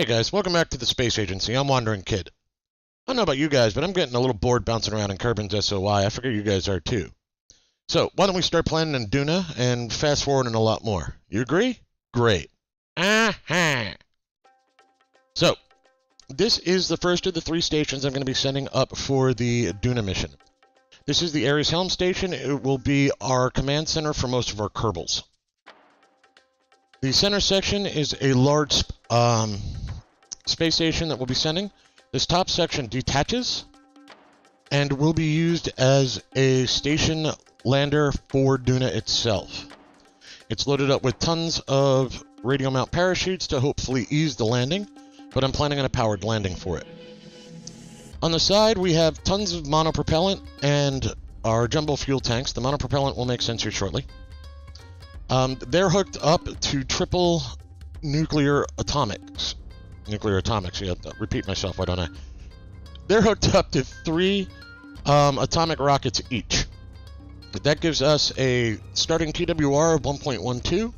Hey guys, welcome back to the Space Agency. I'm Wandering Kid. I don't know about you guys, but I'm getting a little bored bouncing around in Kerbin's SOI. I figure you guys are too. So, why don't we start planning in Duna and fast forwarding a lot more? You agree? Great. Aha! So, this is the first of the 3 stations I'm going to be sending up for the Duna mission. This is the Ares Helm station. It will be our command center for most of our Kerbals. The center section is a large space station that we'll be sending. This top section detaches and will be used as a station lander for Duna itself. It's loaded up with tons of radial mount parachutes to hopefully ease the landing, but I'm planning on a powered landing for it. On the side, we have tons of monopropellant and our jumbo fuel tanks. The monopropellant will make sense here shortly. They're hooked up to triple nuclear atomics. Yeah, repeat myself, why don't I? They're hooked up to 3 atomic rockets each. That gives us a starting TWR of 1.12.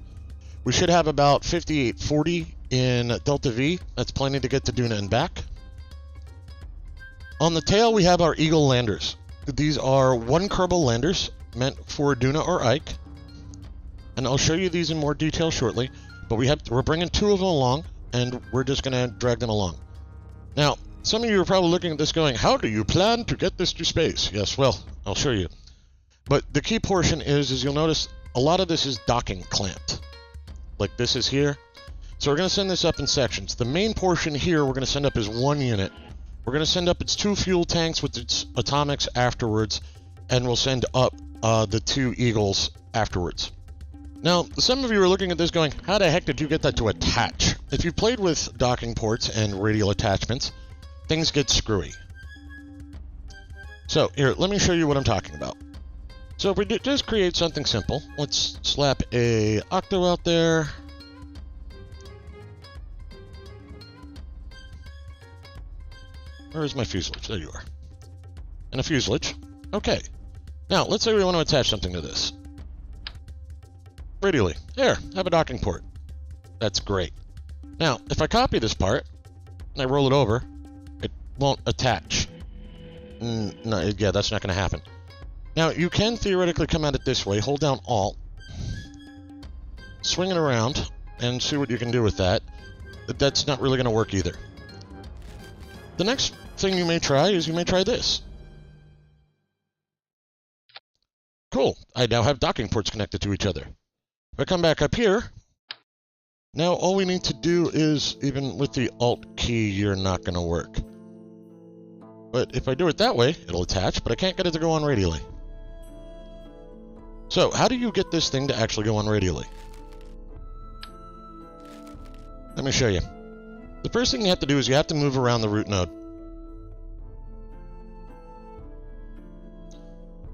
We should have about 5840 in Delta V. That's plenty to get to Duna and back. On the tail, we have our Eagle landers. These are 1 Kerbal landers meant for Duna or Ike. And I'll show you these in more detail shortly. But we're bringing 2 of them along, and we're just going to drag them along. Now, some of you are probably looking at this going, how do you plan to get this to space? Yes, well, I'll show you. But the key portion is you'll notice a lot of this is docking clamped. Like this is here. So we're going to send this up in sections. The main portion here we're going to send up is 1 unit. We're going to send up its 2 fuel tanks with its atomics afterwards, and we'll send up the 2 Eagles afterwards. Now, some of you are looking at this going, how the heck did you get that to attach? If you've played with docking ports and radial attachments, things get screwy. So, here, let me show you what I'm talking about. So if we just create something simple, let's slap a octo out there. Where is my fuselage? There you are. And a fuselage. Okay. Now, let's say we want to attach something to this. Radially. There, have a docking port. That's great. Now, if I copy this part, and I roll it over, it won't attach. No, yeah, that's not going to happen. Now, you can theoretically come at it this way. Hold down Alt, swing it around, and see what you can do with that. But that's not really going to work either. The next thing you may try is you may try this. Cool. I now have docking ports connected to each other. If I come back up here, now all we need to do is, even with the Alt key, you're not going to work. But if I do it that way, it'll attach, but I can't get it to go on radially. So, how do you get this thing to actually go on radially? Let me show you. The first thing you have to do is you have to move around the root node.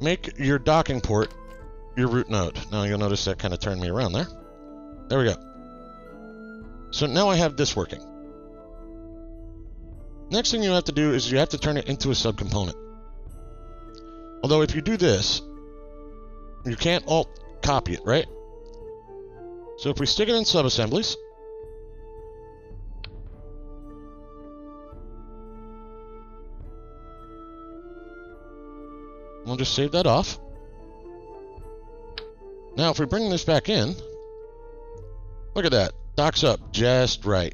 Make your docking port your root node. Now you'll notice that kind of turned me around there. There we go. So now I have this working. Next thing you have to do is you have to turn it into a subcomponent. Although if you do this, you can't Alt copy it, right? So if we stick it in subassemblies, we'll just save that off. Now, if we bring this back in, look at that. Docks up just right.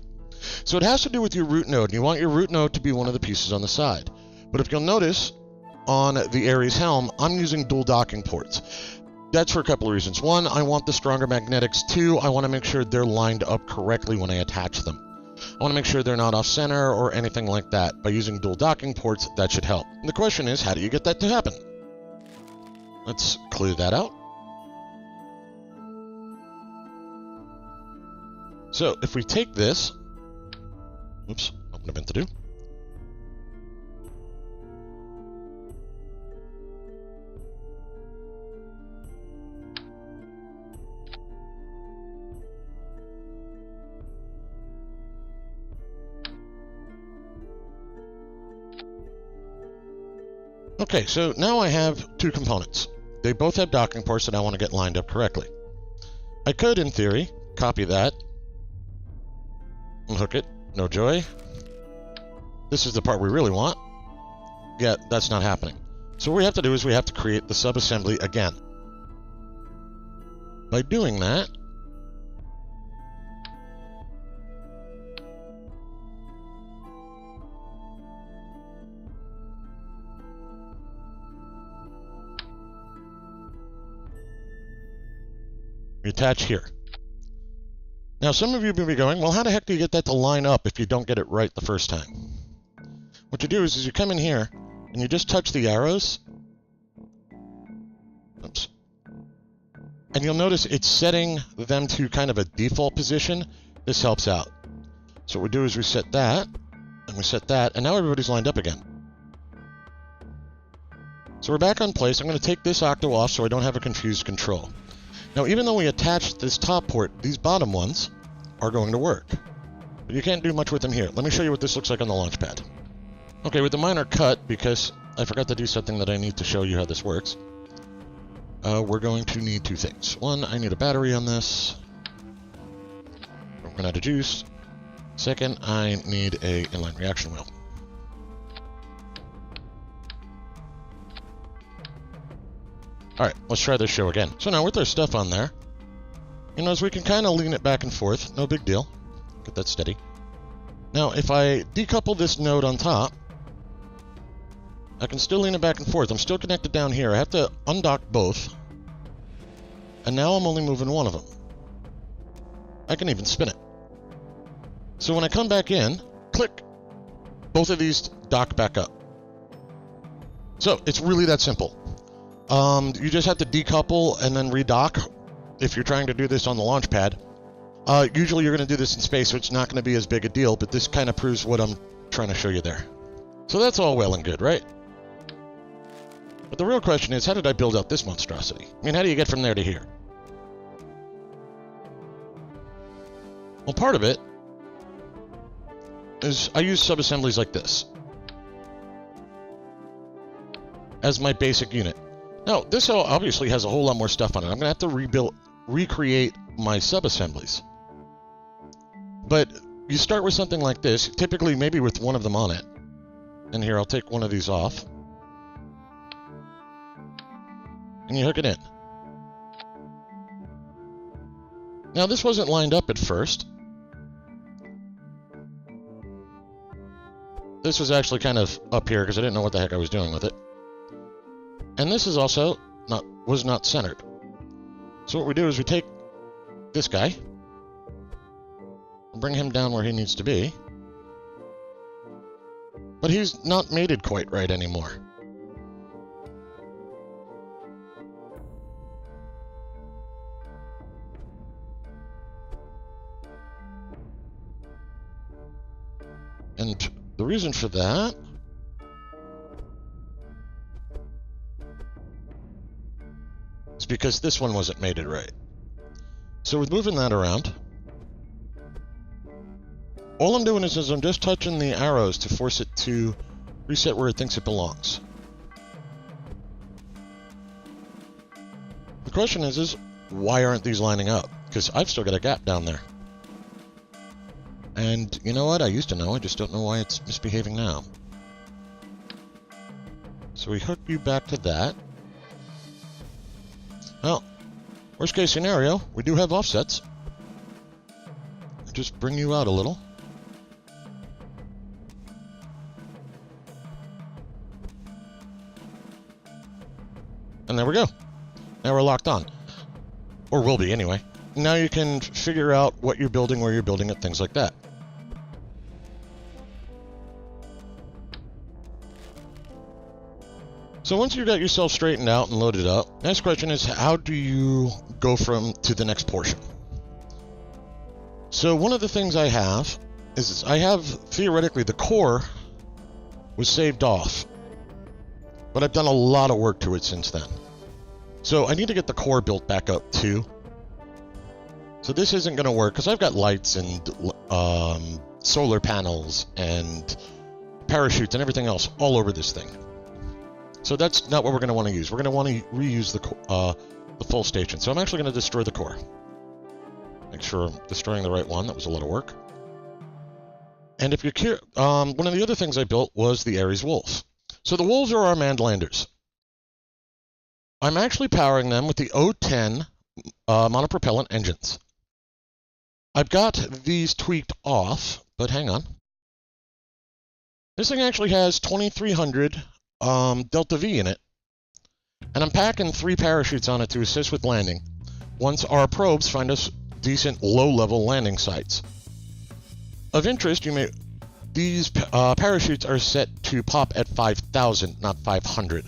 So it has to do with your root node. You want your root node to be one of the pieces on the side. But if you'll notice, on the Ares Helm, I'm using dual docking ports. That's for a couple of reasons. 1, I want the stronger magnetics. 2, I want to make sure they're lined up correctly when I attach them. I want to make sure they're not off-center or anything like that. By using dual docking ports, that should help. And the question is, how do you get that to happen? Let's clear that out. So, if we take this... Oops, not what I meant to do. Okay, so now I have 2 components. They both have docking ports that I want to get lined up correctly. I could, in theory, copy that, and hook it No joy. This is the part we really want. Yeah, that's not happening. So what we have to do is we have to create the subassembly again. By doing that, we attach here. Now some of you may be going, well, how the heck do you get that to line up if you don't get it right the first time? What you do is you come in here and you just touch the arrows. Oops. And you'll notice it's setting them to kind of a default position. This helps out. So what we do is we set that, and we set that, and now everybody's lined up again. So we're back on place. I'm going to take this octo off so I don't have a confused control. Now, even though we attached this top port, these bottom ones are going to work. But you can't do much with them here. Let me show you what this looks like on the launch pad. Okay, with the minor cut, because I forgot to do something that I need to show you how this works, we're going to need two things. One, I need a battery on this. We're running out of juice. Second, I need a inline reaction wheel. Alright, let's try this show again. So now with our stuff on there, you know, as we can kind of lean it back and forth, no big deal. Get that steady. Now, if I decouple this node on top, I can still lean it back and forth. I'm still connected down here. I have to undock both. And now I'm only moving one of them. I can even spin it. So when I come back in, click, both of these dock back up. So it's really that simple. You just have to decouple and then redock if you're trying to do this on the launch pad. Usually you're going to do this in space, so it's not going to be as big a deal, but this kind of proves what I'm trying to show you there. So that's all well and good, right? But the real question is, how did I build out this monstrosity? I mean, how do you get from there to here? Well, part of it is I use subassemblies like this as my basic unit. Now, this obviously has a whole lot more stuff on it. I'm going to have to recreate my subassemblies. But you start with something like this, typically maybe with one of them on it. And here, I'll take one of these off. And you hook it in. Now, this wasn't lined up at first. This was actually kind of up here because I didn't know what the heck I was doing with it. And this is also was not centered. So what we do is we take this guy, bring him down where he needs to be. But he's not mated quite right anymore. And the reason for that is because this one wasn't mated right. So with moving that around, all I'm doing is I'm just touching the arrows to force it to reset where it thinks it belongs. The question is why aren't these lining up? Because I've still got a gap down there. And you know what? I used to know. I just don't know why it's misbehaving now. So we hook you back to that. Well, worst case scenario, we do have offsets. Just bring you out a little. And there we go. Now we're locked on. Or will be anyway. Now you can figure out what you're building, where you're building it, things like that. So once you've got yourself straightened out and loaded up, next question is how do you go to the next portion? So one of the things I have is I have theoretically the core was saved off, but I've done a lot of work to it since then. So I need to get the core built back up too. So this isn't going to work because I've got lights and solar panels and parachutes and everything else all over this thing. So that's not what we're going to want to use. We're going to want to reuse the full station. So I'm actually going to destroy the core. Make sure I'm destroying the right one. That was a lot of work. And if you're curious, one of the other things I built was the Ares Wolf. So the Wolves are our manned landers. I'm actually powering them with the O10 monopropellant engines. I've got these tweaked off, but hang on. This thing actually has 2300 Delta V in it. And I'm packing 3 parachutes on it to assist with landing once our probes find us decent low-level landing sites. Of interest, these parachutes are set to pop at 5,000, not 500,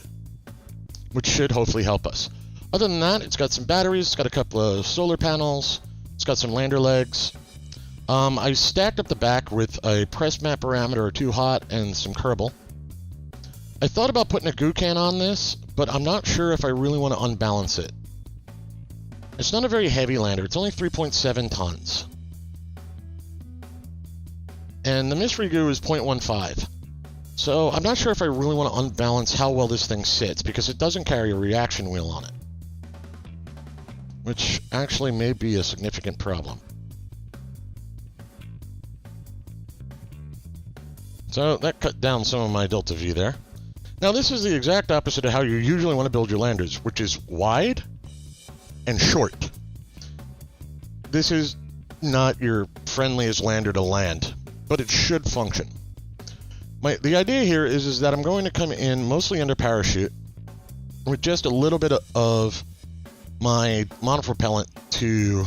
which should hopefully help us. Other than that, it's got some batteries, it's got a couple of solar panels, it's got some lander legs. I stacked up the back with a press mat parameter or 2 hot and some Kerbal. I thought about putting a goo can on this, but I'm not sure if I really want to unbalance it. It's not a very heavy lander, it's only 3.7 tons. And the mystery goo is 0.15. So I'm not sure if I really want to unbalance how well this thing sits, because it doesn't carry a reaction wheel on it. Which actually may be a significant problem. So that cut down some of my Delta V there. Now this is the exact opposite of how you usually want to build your landers, which is wide and short. This is not your friendliest lander to land, but it should function. The idea here is that I'm going to come in mostly under parachute with just a little bit of my monopropellant to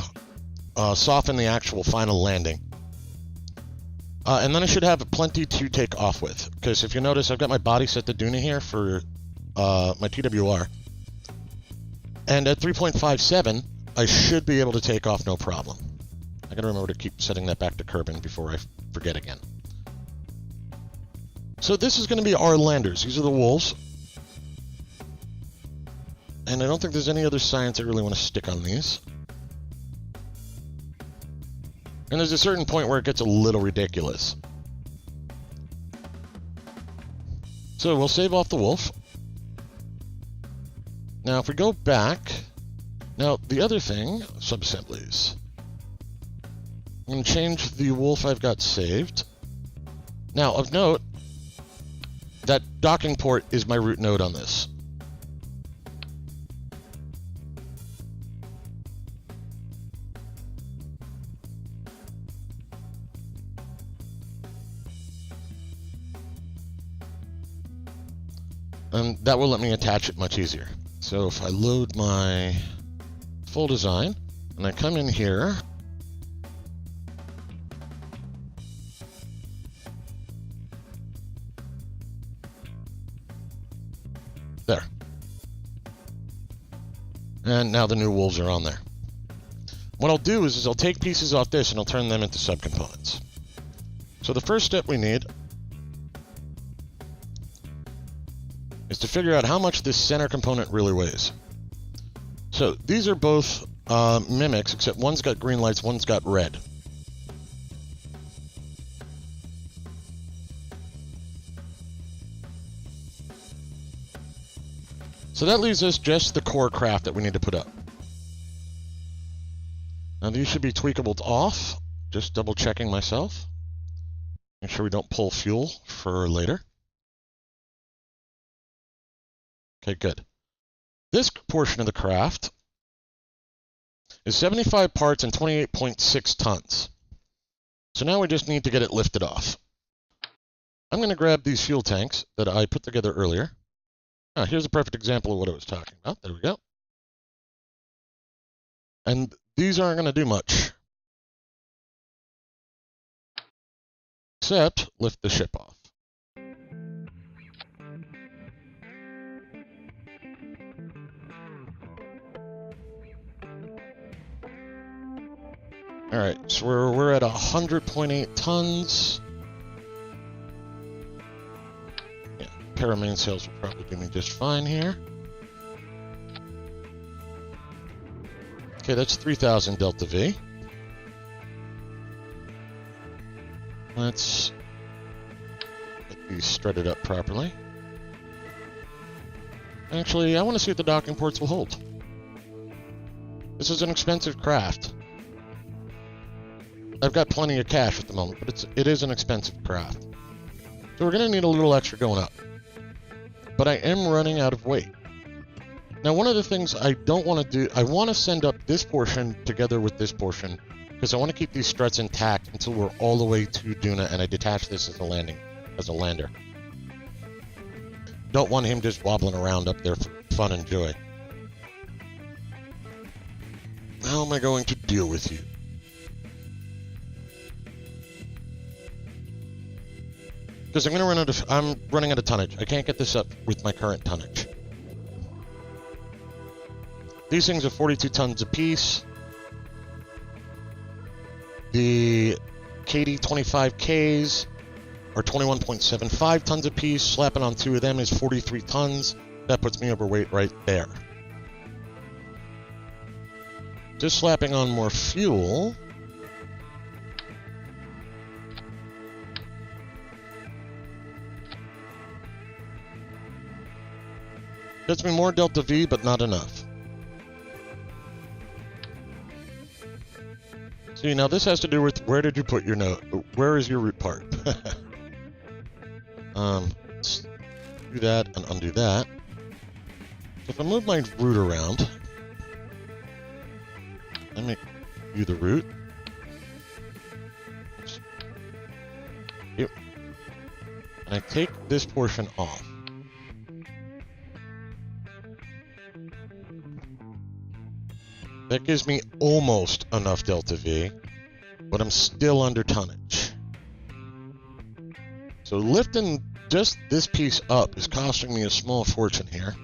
soften the actual final landing. And then I should have plenty to take off with, because if you notice, I've got my body set to Duna here for my TWR. And at 3.57, I should be able to take off no problem. I gotta remember to keep setting that back to Kerbin before I forget again. So this is gonna be our landers. These are the Wolves. And I don't think there's any other science I really want to stick on these. And there's a certain point where it gets a little ridiculous. So we'll save off the Wolf. Now if we go back, now the other thing, subassemblies. I'm going to change the Wolf I've got saved. Now of note, that docking port is my root node on this. And that will let me attach it much easier. So if I load my full design, and I come in here, there. And now the new Wolves are on there. What I'll do is I'll take pieces off this and I'll turn them into subcomponents. So the first step we need is to figure out how much this center component really weighs. So these are both mimics, except one's got green lights, one's got red. So that leaves us just the core craft that we need to put up. Now these should be tweakable off, just double checking myself. Make sure we don't pull fuel for later. Okay, good. This portion of the craft is 75 parts and 28.6 tons. So now we just need to get it lifted off. I'm going to grab these fuel tanks that I put together earlier. Here's a perfect example of what I was talking about. There we go. And these aren't going to do much, except lift the ship off. All right, so we're at 100.8 tons. Yeah, pair of mainsails will probably do me just fine here. Okay, that's 3,000 Delta V. Let's get these strutted up properly. Actually, I want to see what the docking ports will hold. This is an expensive craft. I've got plenty of cash at the moment, but it is an expensive craft. So we're going to need a little extra going up. But I am running out of weight. Now, one of the things I don't want to do, I want to send up this portion together with this portion, because I want to keep these struts intact until we're all the way to Duna, and I detach this as a lander. Don't want him just wobbling around up there for fun and joy. How am I going to deal with you? Because I'm running out of tonnage. I can't get this up with my current tonnage. These things are 42 tons apiece. The KD 25Ks are 21.75 tons apiece. Slapping on 2 of them is 43 tons. That puts me overweight right there. Just slapping on more fuel. Gets me more delta V, but not enough. See, now this has to do with where did you put your note? Where is your root part? Let's do that and undo that. So if I move my root around, I make you the root. Yep. And I take this portion off. That gives me almost enough delta V, but I'm still under tonnage. So lifting just this piece up is costing me a small fortune here.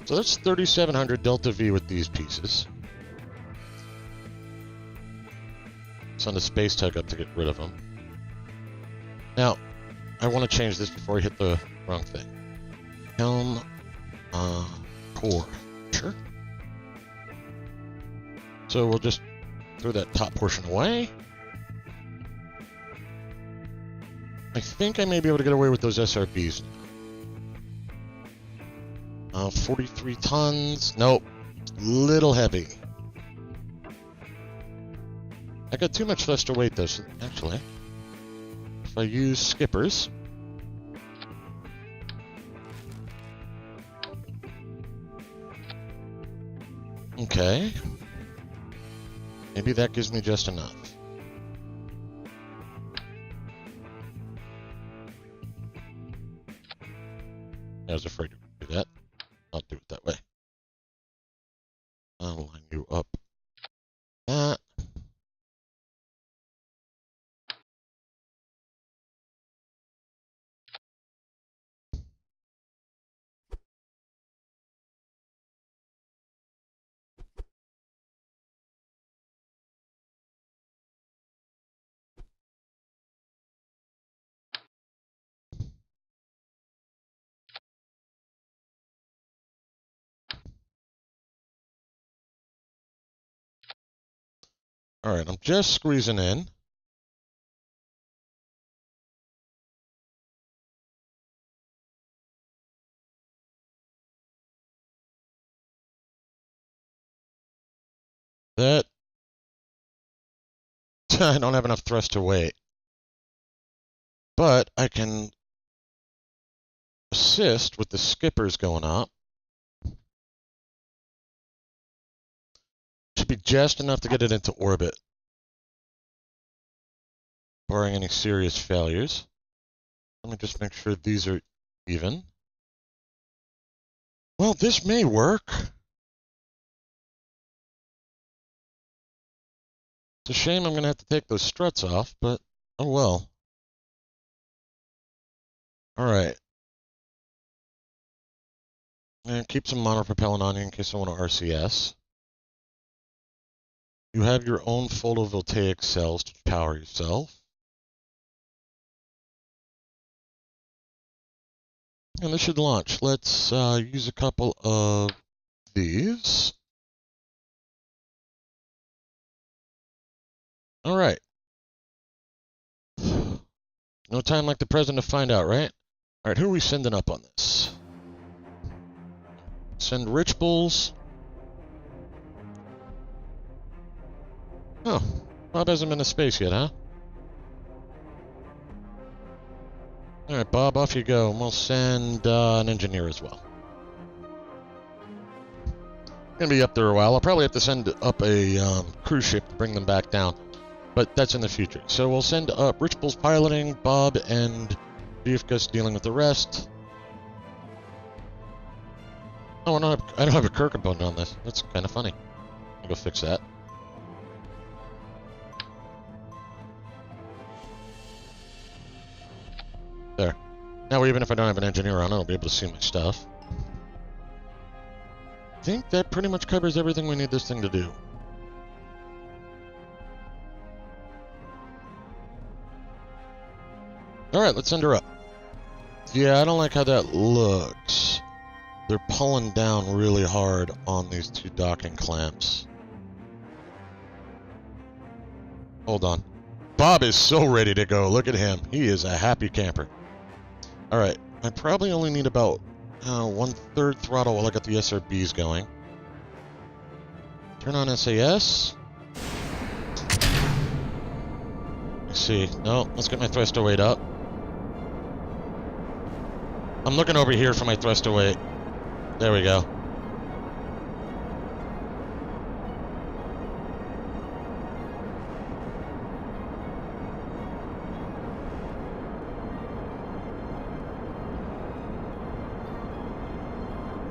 So that's 3,700 delta V with these pieces. Send a space tug up to get rid of them. Now, I want to change this before I hit the wrong thing. Helm, core. Sure. So we'll just throw that top portion away. I think I may be able to get away with those SRBs now. 43 tons. Nope. Little heavy. I got too much less to weight though, so actually, if I use skippers, okay, maybe that gives me just enough. I was afraid to do that. I'll do it that way. I'll line you up. That. All right, I'm just squeezing in. That I don't have enough thrust to weight, but I can assist with the skippers going up. Should be just enough to get it into orbit, barring any serious failures. Let me just make sure these are even. Well, this may work. It's a shame I'm going to have to take those struts off, but oh well. All right. And keep some monopropellant on you in case I want to RCS. You have your own photovoltaic cells to power yourself. And this should launch. Let's use a couple of these. All right. No time like the present to find out, right? Alright, who are we sending up on this? Send Rich Bulls. Oh, Bob hasn't been to space yet, huh? Alright, Bob, off you go. And we'll send an engineer as well. Gonna be up there a while. I'll probably have to send up a cruise ship to bring them back down. But that's in the future. So we'll send up Rich Bulls piloting, Bob and Gus dealing with the rest. Oh, I don't have a Kirk component on this. That's kind of funny. I'll go fix that. There. Now even if I don't have an engineer on, I'll be able to see my stuff. I think that pretty much covers everything we need this thing to do. Alright, let's send her up. Yeah, I don't like how that looks. They're pulling down really hard on these two docking clamps. Hold on. Bob is so ready to go. Look at him. He is a happy camper. Alright, I probably only need about 1/3 throttle while I got the SRBs going. Turn on SAS. Let's see. No, let's get my thrust to weight up. I'm looking over here for my thrust to weight. There we go.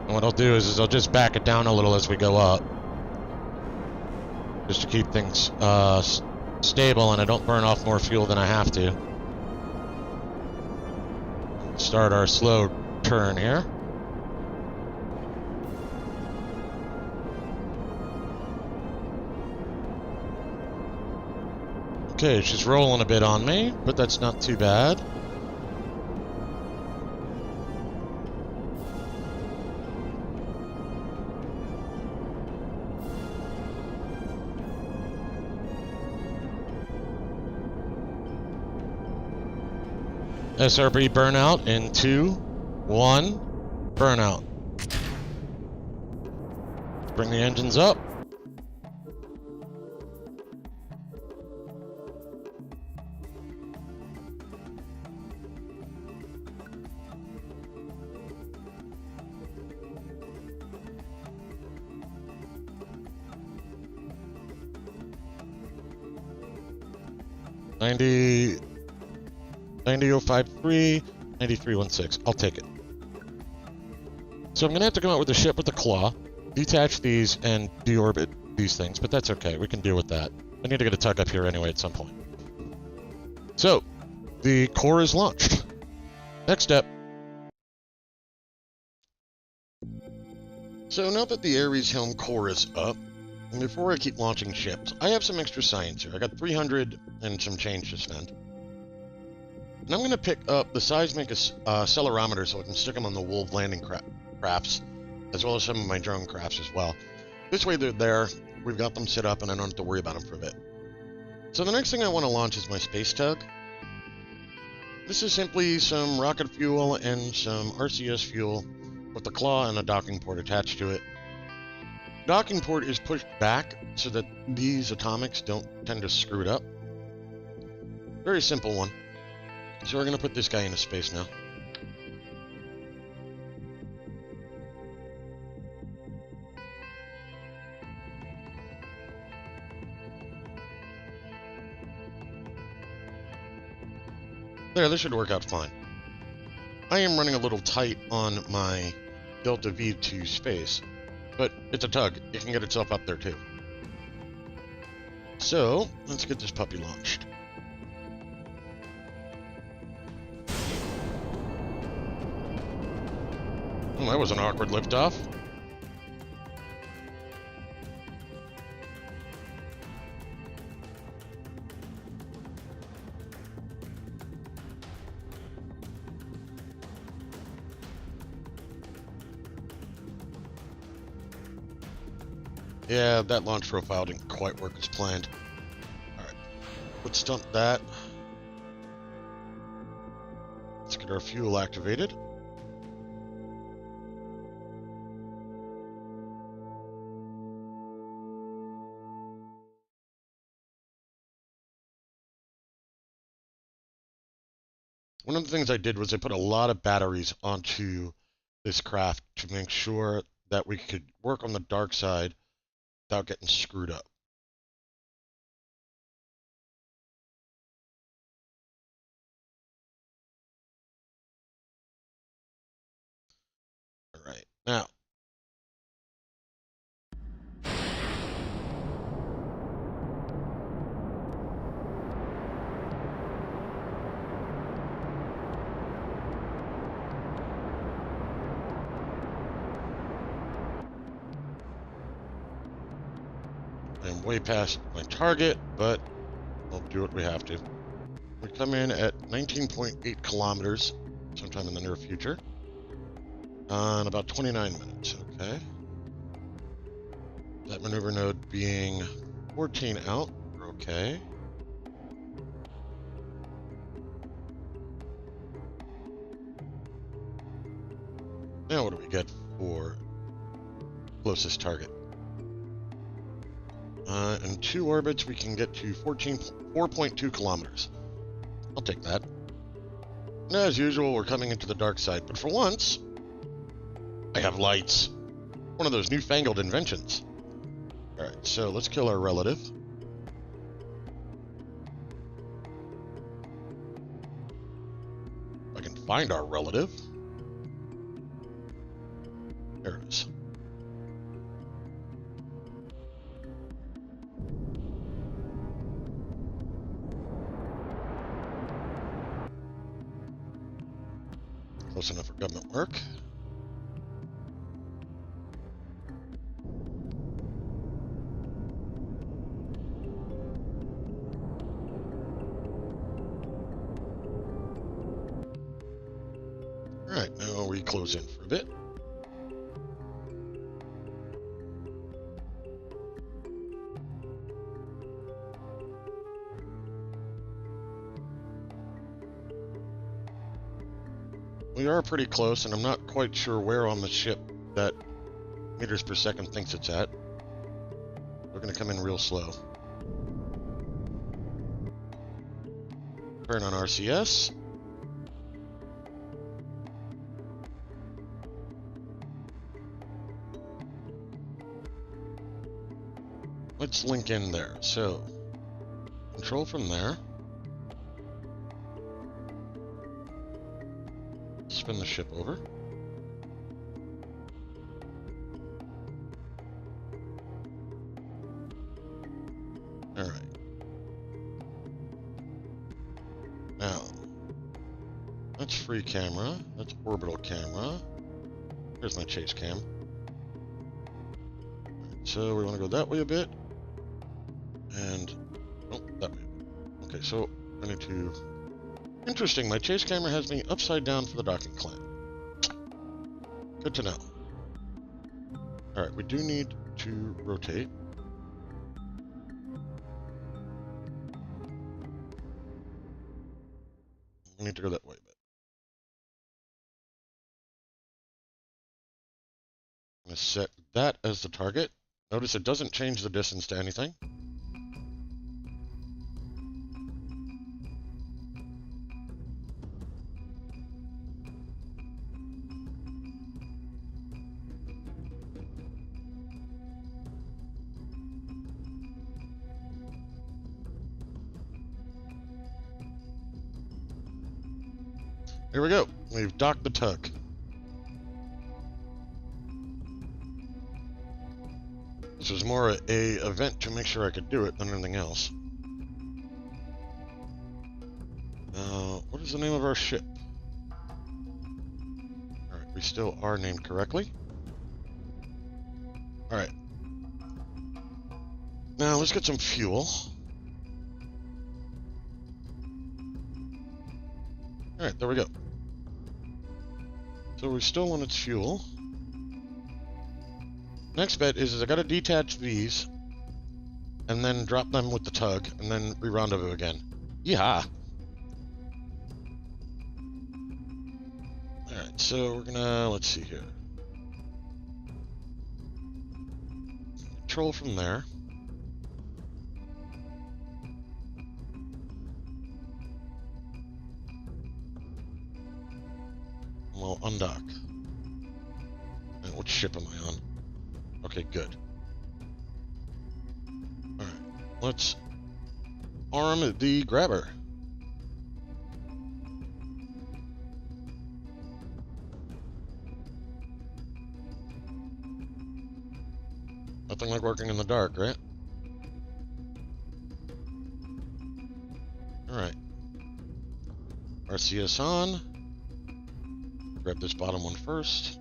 And what I'll do is I'll just back it down a little as we go up. Just to keep things stable and I don't burn off more fuel than I have to. Start our slow turn here. Okay, she's rolling a bit on me, but that's not too bad. SRB burnout in 2, 1, burnout. Bring the engines up. $90 $90.053, $93.16. I'll take it. So I'm going to have to come out with a ship with a claw, detach these, and deorbit these things, but that's okay. We can deal with that. I need to get a tug up here anyway at some point. So, the core is launched. Next step. So now that the Ares Helm core is up, and before I keep launching ships, I have some extra science here. I got 300 and some change to spend. And I'm going to pick up the seismic accelerometer so I can stick them on the Wolf landing crafts, as well as some of my drone crafts as well. This way they're there, we've got them set up, and I don't have to worry about them for a bit. So the next thing I want to launch is my space tug. This is simply some rocket fuel and some RCS fuel with the claw and a docking port attached to it. Docking port is pushed back so that these atomics don't tend to screw it up. Very simple one. So we're going to put this guy into space now. There, this should work out fine. I am running a little tight on my Delta V to space, but it's a tug. It can get itself up there too. So, let's get this puppy launched. Oh, that was an awkward liftoff. Yeah, that launch profile didn't quite work as planned. Alright, let's dump that. Get our fuel activated. One of the things I did was I put a lot of batteries onto this craft to make sure that we could work on the dark side without getting screwed up. All right, now. I'm way past my target, but we'll do what we have to. We come in at 19.8 kilometers sometime in the near future. On about 29 minutes, okay. That maneuver node being 14 out, okay. Now what do we get for closest target? In 2 orbits, we can get to 4.2 kilometers. I'll take that. As usual, we're coming into the dark side, but for once, I have lights. One of those newfangled inventions. Alright, so let's kill our relative. If I can find our relative. There it is. Close enough for government work. Alright, now we close in for a bit. We are pretty close, and I'm not quite sure where on the ship that meters per second thinks it's at. We're going to come in real slow. Turn on RCS. Let's link in there. So, control from there. Spin the ship over. All right. Now, that's free camera. That's orbital camera. Here's my chase cam. Right, so we want to go that way a bit. And, oh, that way. Okay, so I need to... Interesting, my chase camera has me upside down for the docking clamp. Good to know. Alright, we do need to rotate. We need to go that way a bit. I'm going to set that as the target. Notice it doesn't change the distance to anything. Here we go. We've docked the tug. This was more a event to make sure I could do it than anything else. What is the name of our ship? Alright, we still are named correctly. Alright. Now let's get some fuel. Alright, there we go. So we still want its fuel. Next bet is I gotta detach these and then drop them with the tug and then re-rendezvous again. Yeehaw! Alright, so we're gonna, let's see here. Control from there. We'll undock. And which ship am I on? Okay, good. Alright, let's arm the grabber. Nothing like working in the dark, right? Alright. RCS on. Grab this bottom one first.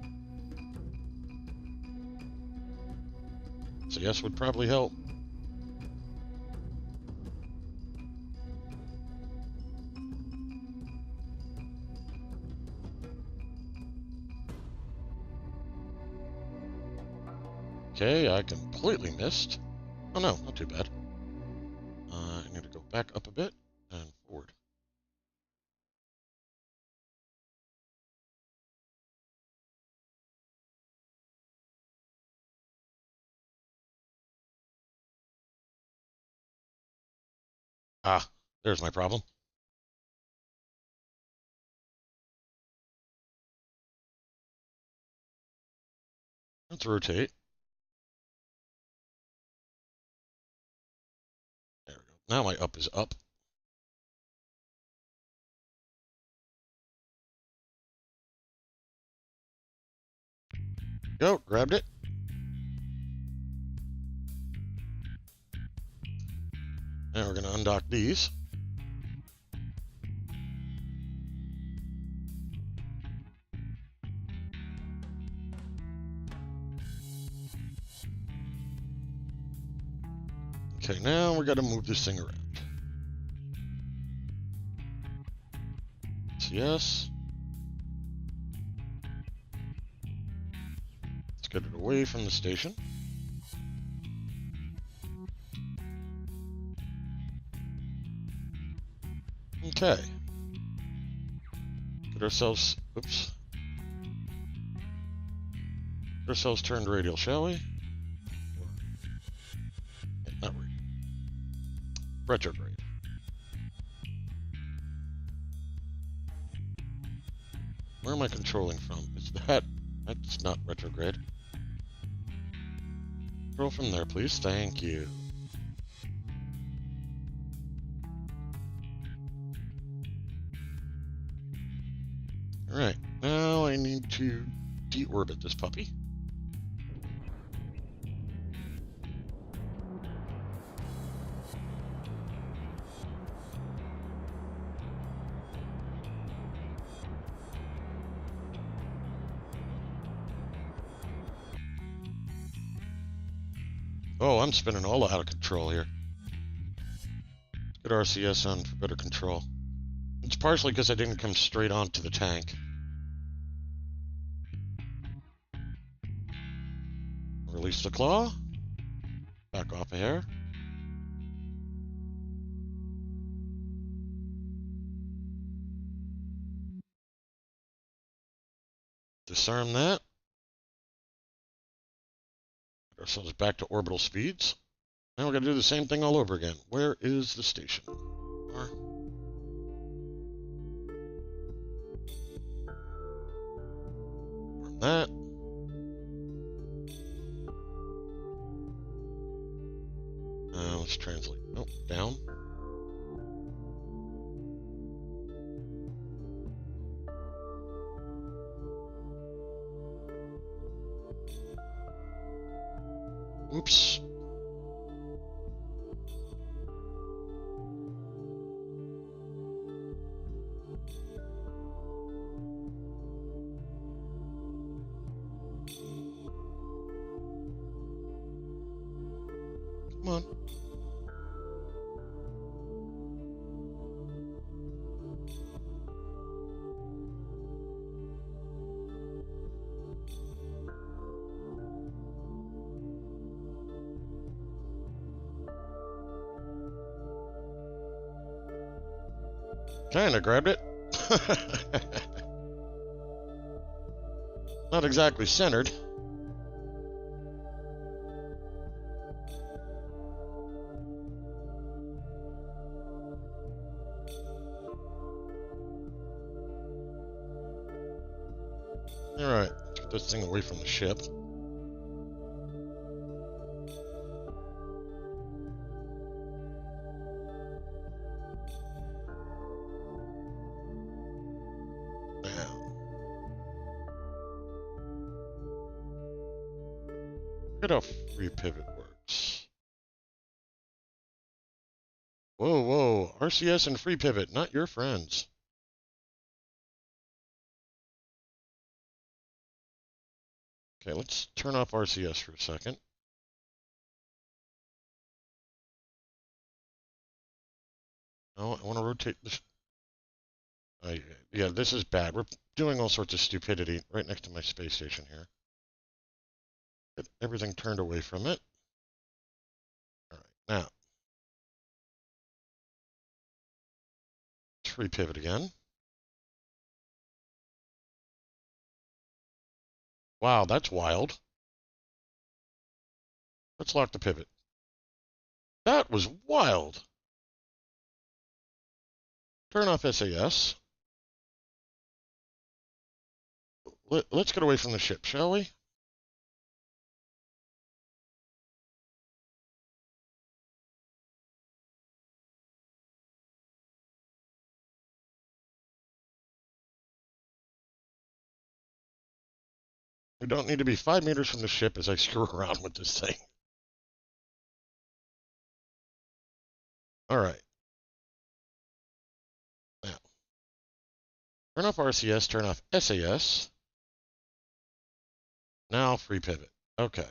CS would probably help. Okay, I completely missed. Oh no, not too bad. I need to go back up a bit and forward. Ah, there's my problem. Let's rotate. There we go. Now my up is up. Go, grabbed it. Now we're going to undock these. Okay, now we got to move this thing around. Yes. Let's get it away from the station. Okay. Get ourselves, oops. Get ourselves turned radial, shall we? Yeah, not radial. Retrograde. Where am I controlling from? Is that? That's not retrograde. Control from there, please. Thank you. Alright, now I need to deorbit this puppy. Oh, I'm spinning all out of control here. Get RCS on for better control. It's partially because I didn't come straight onto the tank. Release the claw. Back off a hair. Disarm that. Get ourselves back to orbital speeds. Now we're going to do the same thing all over again. Where is the station? From that. Let's translate. Nope, down. Oops. Come on. Kinda grabbed it. Not exactly centered. Alright, let's get this thing away from the ship. Look at how free pivot works. Whoa, whoa. RCS and free pivot, not your friends. Okay, let's turn off RCS for a second. Oh, I want to rotate this. Yeah, this is bad. We're doing all sorts of stupidity right next to my space station here. Get everything turned away from it. All right, now. Let's free pivot again. Wow, that's wild. Let's lock the pivot. That was wild. Turn off SAS. Let's get away from the ship, shall we? We don't need to be 5 meters from the ship as I screw around with this thing. All right. Now, turn off RCS, turn off SAS. Now free pivot. Okay.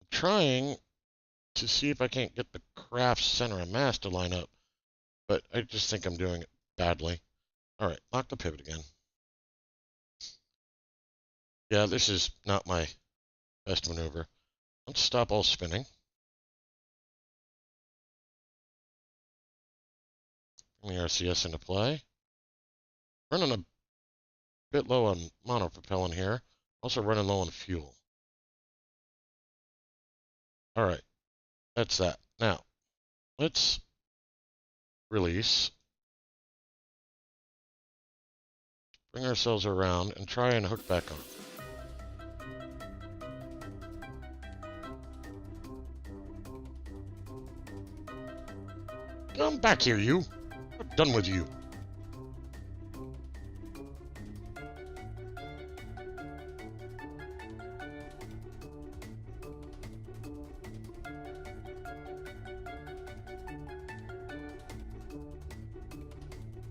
I'm trying to see if I can't get the craft center of mass to line up, but I just think I'm doing it badly. All right, lock the pivot again. Yeah, this is not my best maneuver. Let's stop all spinning. Bring the RCS into play. Running a bit low on monopropellant here. Also running low on fuel. All right, that's that. Now, let's release. Bring ourselves around and try and hook back on. Come back here, you. I'm done with you.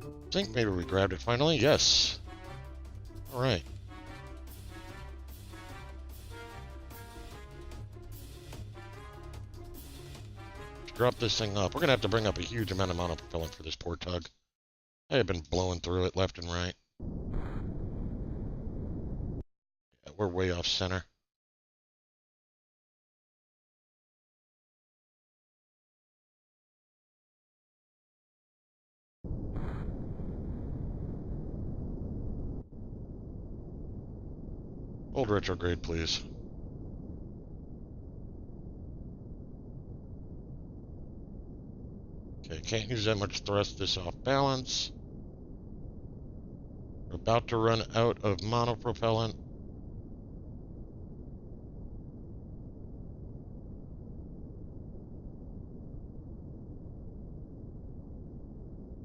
I think maybe we grabbed it finally. Yes. All right. Drop this thing up. We're going to have to bring up a huge amount of monopropellant for this poor tug. I have been blowing through it left and right. Yeah, we're way off center. Hold retrograde, please. Okay, can't use that much thrust. This off balance. We're about to run out of monopropellant.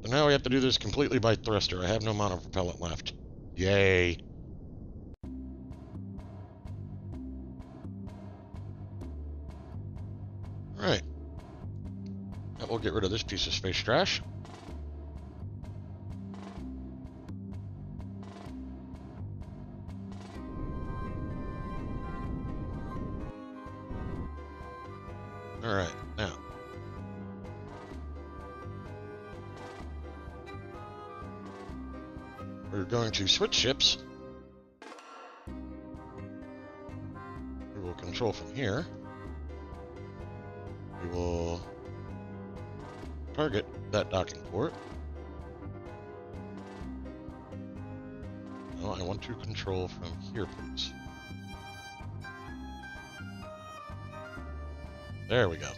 So now we have to do this completely by thruster. I have no monopropellant left. Yay. Alright. Now we'll get rid of this piece of space trash. Alright, now. We're going to switch ships. We will control from here. We will target that docking port. No, I want to control from here, please. There we go.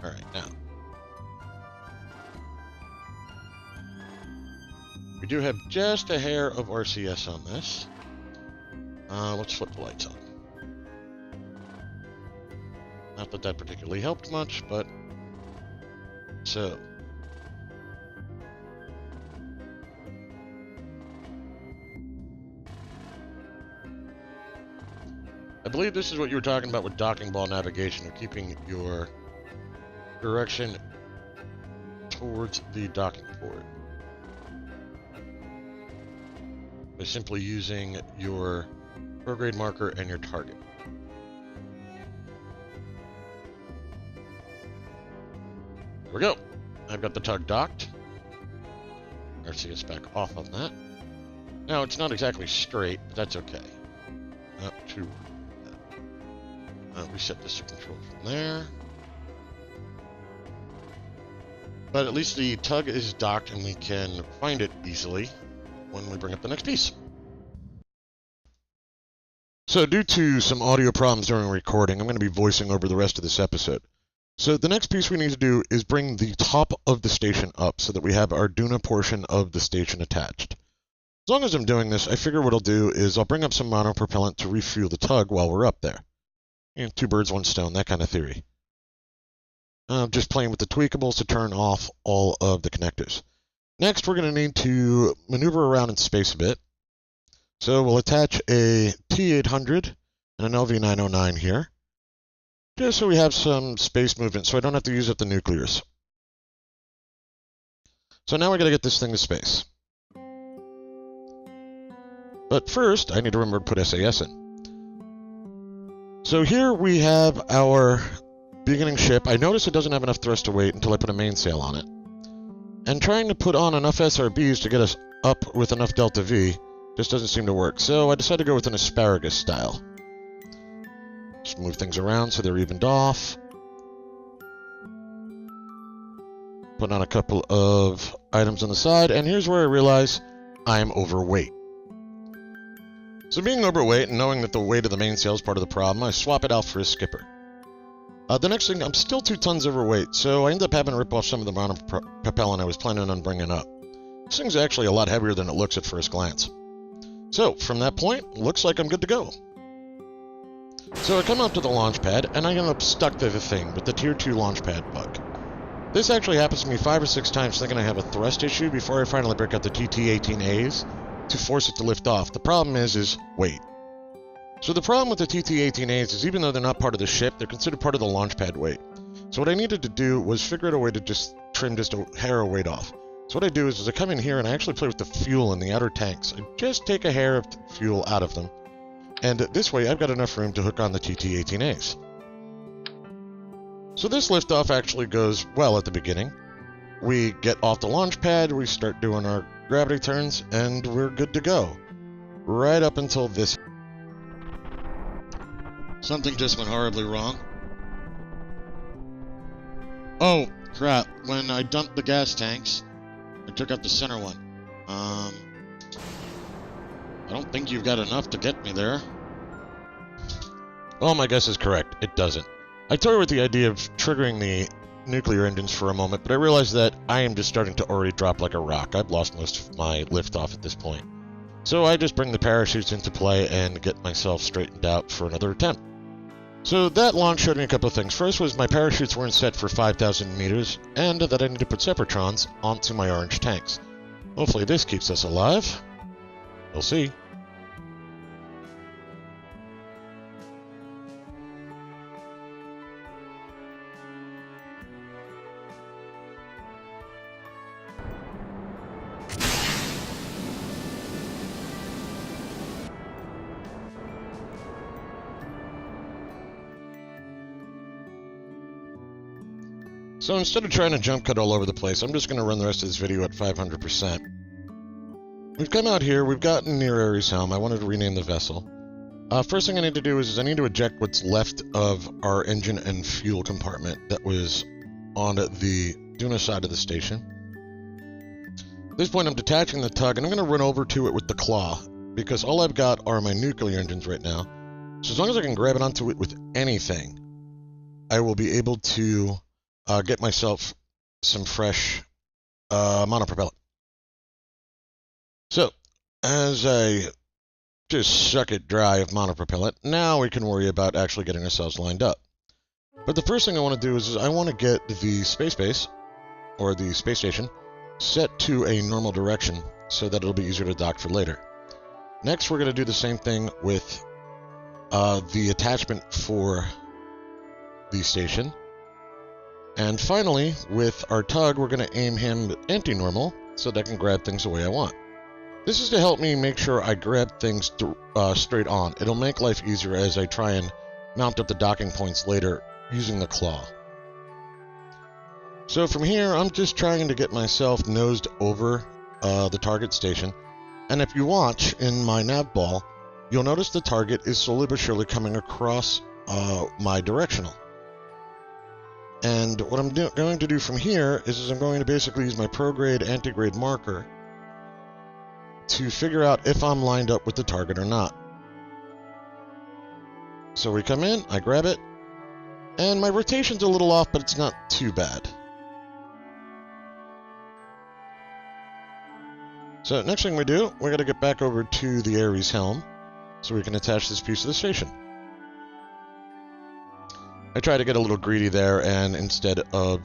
Alright, now. We do have just a hair of RCS on this. Let's flip the lights on. Not that that particularly helped much, but... So... I believe this is what you were talking about with docking ball navigation, of keeping your direction towards the docking port. By simply using your prograde marker and your target. There we go. I've got the tug docked. RCS back off on that. Now, it's not exactly straight, but that's okay. Not too... we set this to control from there. But at least the tug is docked and we can find it easily when we bring up the next piece. So due to some audio problems during recording, I'm going to be voicing over the rest of this episode. So the next piece we need to do is bring the top of the station up so that we have our Duna portion of the station attached. As long as I'm doing this, I figure what I'll do is I'll bring up some monopropellant to refuel the tug while we're up there. And two birds, one stone, that kind of theory. Just playing with the tweakables to turn off all of the connectors. Next, we're going to need to maneuver around in space a bit. So we'll attach a T800 and an LV909 here, just so we have some space movement, so I don't have to use up the nuclears. So now we're going to get this thing to space. But first, I need to remember to put SAS in. So here we have our beginning ship. I notice it doesn't have enough thrust to weight until I put a mainsail on it. And trying to put on enough SRBs to get us up with enough delta V just doesn't seem to work. So I decided to go with an asparagus style. Just move things around so they're evened off. Put on a couple of items on the side, and here's where I realize I'm overweight. So being overweight and knowing that the weight of the mainsail is part of the problem, I swap it out for a skipper. The next thing, I'm still 2 tons overweight, so I ended up having to rip off some of the monopropellant I was planning on bringing up. This thing's actually a lot heavier than it looks at first glance. So, from that point, looks like I'm good to go. So I come out to the launch pad, and I end up stuck to the thing with the Tier 2 launch pad bug. This actually happens to me 5 or 6 times thinking I have a thrust issue before I finally break out the TT-18As to force it to lift off. The problem is weight. So the problem with the TT-18As is even though they're not part of the ship, they're considered part of the launch pad weight. So what I needed to do was figure out a way to just trim just a hair of weight off. So what I do is I come in here and I actually play with the fuel in the outer tanks. I just take a hair of fuel out of them. And this way I've got enough room to hook on the TT-18As. So this liftoff actually goes well at the beginning. We get off the launch pad, we start doing our gravity turns, and we're good to go. Right up until this. Something just went horribly wrong. Oh, crap. When I dumped the gas tanks, I took out the center one. I don't think you've got enough to get me there. Well, my guess is correct. It doesn't. I toyed with the idea of triggering the nuclear engines for a moment, but I realized that I am just starting to already drop like a rock. I've lost most of my liftoff at this point. So I just bring the parachutes into play and get myself straightened out for another attempt. So that launch showed me a couple of things. First was my parachutes weren't set for 5,000 meters, and that I need to put Separatrons onto my orange tanks. Hopefully this keeps us alive. We'll see. So instead of trying to jump cut all over the place, I'm just going to run the rest of this video at 500%. We've come out here, we've gotten near Ares Helm. I wanted to rename the vessel. First thing I need to do is I need to eject what's left of our engine and fuel compartment that was on the Duna side of the station. At this point, I'm detaching the tug, and I'm going to run over to it with the claw, because all I've got are my nuclear engines right now. So as long as I can grab it onto it with anything, I will be able to get myself some fresh monopropellant. So, as I just suck it dry of monopropellant, now we can worry about actually getting ourselves lined up. But the first thing I want to do is I want to get the space base, or the space station, set to a normal direction so that it'll be easier to dock for later. Next, we're going to do the same thing with the attachment for the station. And finally, with our tug, we're going to aim him anti-normal so that I can grab things the way I want. This is to help me make sure I grab things straight on. It'll make life easier as I try and mount up the docking points later using the claw. So from here, I'm just trying to get myself nosed over the target station. And if you watch in my nav ball, you'll notice the target is slowly but surely coming across my directional. And what I'm going to do from here is I'm going to basically use my prograde antigrade marker to figure out if I'm lined up with the target or not. So we come in, I grab it, and my rotation's a little off, but it's not too bad. So next thing we do, we got to get back over to the Ares Helm so we can attach this piece to the station. I tried to get a little greedy there, and instead of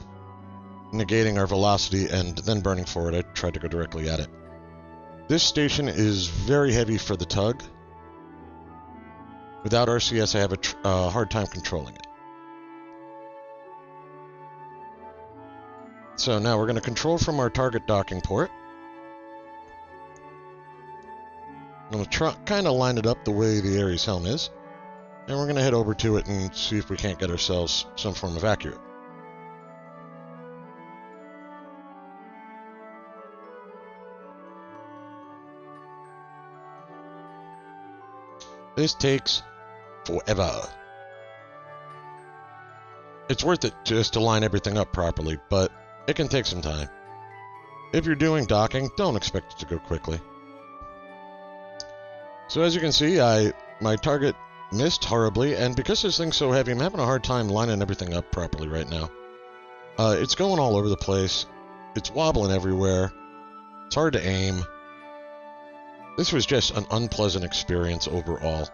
negating our velocity and then burning forward, I tried to go directly at it. This station is very heavy for the tug. Without RCS, I have a hard time controlling it. So now we're going to control from our target docking port. I'm going to kind of line it up the way the Ares Helm is. And we're going to head over to it and see if we can't get ourselves some form of accurate. This takes forever. It's worth it just to line everything up properly, but it can take some time. If you're doing docking, don't expect it to go quickly. So as you can see, my target missed horribly, and because this thing's so heavy, I'm having a hard time lining everything up properly right now. It's going all over the place. It's wobbling everywhere. It's hard to aim. This was just an unpleasant experience overall.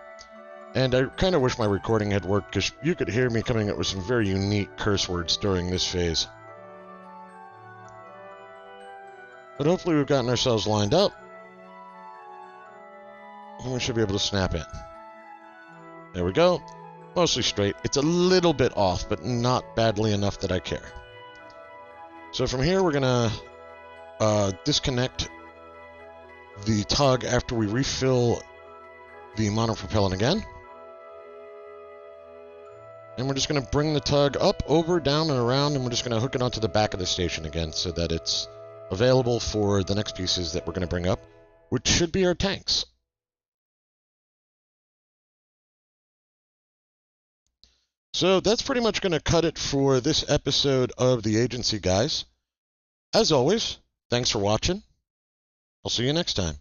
And I kind of wish my recording had worked, because you could hear me coming up with some very unique curse words during this phase. But hopefully we've gotten ourselves lined up. And we should be able to snap in. There we go. Mostly straight. It's a little bit off, but not badly enough that I care. So from here, we're going to disconnect the tug after we refill the monopropellant again. And we're just going to bring the tug up, over, down, and around, and we're just going to hook it onto the back of the station again so that it's available for the next pieces that we're going to bring up, which should be our tanks. So that's pretty much going to cut it for this episode of The Agency, guys. As always, thanks for watching. I'll see you next time.